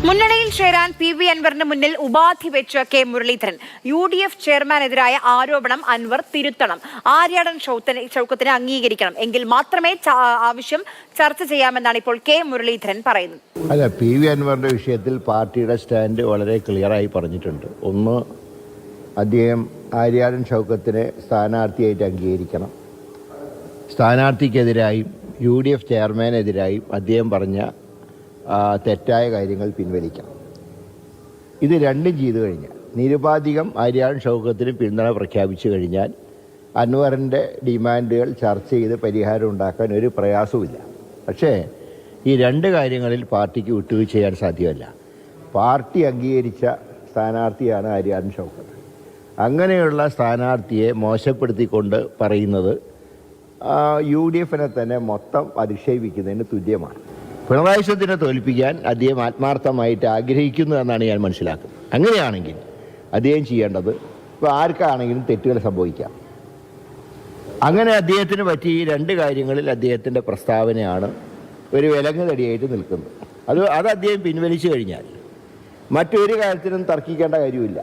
മുന്നണിയിൽ ചേരാൻ പി.വി. അൻവറിന് മുന്നിൽ ഉപാധി വെച്ച് കെ മുരളീധരൻ. UDF ചെയർമാനെതിരായ ആരോപണം അൻവർ തിരുത്തണം, ആര്യാടൻ ഷൗക്കത്തിനെ അംഗീകരിക്കണം, എങ്കിൽ മാത്രമേ ആവശ്യം ചർച്ച ചെയ്യാമെന്നാണ് ഇപ്പോൾ കെ മുരളീധരൻ പറയുന്നത്. അല്ല, പി.വി. അൻവറിന്റെ വിഷയത്തിൽ പാർട്ടിയുടെ സ്റ്റാൻഡ് വളരെ ക്ലിയറായി പറഞ്ഞിട്ടുണ്ട്. ഒന്ന്, അദ്ദേഹം ആര്യാടൻ ഷൗക്കത്തിനെ സ്ഥാനാർത്ഥിയായിട്ട് അംഗീകരിക്കണം. സ്ഥാനാർത്ഥിക്കെതിരായും UDF ചെയർമാനെതിരായും അദ്ദേഹം പറഞ്ഞ തെറ്റായ കാര്യങ്ങൾ പിൻവലിക്കണം. ഇത് രണ്ടും ചെയ്തു കഴിഞ്ഞാൽ, നിരുപാധികം ആര്യാടൻ ഷൗക്കത്തിന് പിന്തുണ പ്രഖ്യാപിച്ചു കഴിഞ്ഞാൽ അൻവറിൻ്റെ ഡിമാൻഡുകൾ ചർച്ച ചെയ്ത് പരിഹാരം ഉണ്ടാക്കാൻ ഒരു പ്രയാസവുമില്ല. പക്ഷേ ഈ രണ്ട് കാര്യങ്ങളിൽ പാർട്ടിക്ക് വിട്ടുവീഴ്ച ചെയ്യാൻ സാധ്യമല്ല. പാർട്ടി അംഗീകരിച്ച സ്ഥാനാർത്ഥിയാണ് ആര്യാടൻ ഷൗക്കത്ത്. അങ്ങനെയുള്ള സ്ഥാനാർത്ഥിയെ മോശപ്പെടുത്തിക്കൊണ്ട് പറയുന്നത് UDF തന്നെ മൊത്തം അധിക്ഷേപിക്കുന്നതിന് തുല്യമാണ്. പിണറായി വിജയനെ തോൽപ്പിക്കാൻ അദ്ദേഹം ആത്മാർത്ഥമായിട്ട് ആഗ്രഹിക്കുന്നു എന്നാണ് ഞാൻ മനസ്സിലാക്കുന്നത്. അങ്ങനെയാണെങ്കിൽ അദ്ദേഹം ചെയ്യേണ്ടത്, ഇപ്പോൾ ആർക്കാണെങ്കിലും തെറ്റുകൾ സംഭവിക്കാം. അങ്ങനെ അദ്ദേഹത്തിന് പറ്റിയ ഈ രണ്ട് കാര്യങ്ങളിൽ അദ്ദേഹത്തിൻ്റെ പ്രസ്താവനയാണ് ഒരു വിലങ്ങുതടിയായിട്ട് നിൽക്കുന്നത്. അത് അദ്ദേഹം പിൻവലിച്ചു കഴിഞ്ഞാൽ മറ്റൊരു കാര്യത്തിനും തർക്കിക്കേണ്ട കാര്യമില്ല.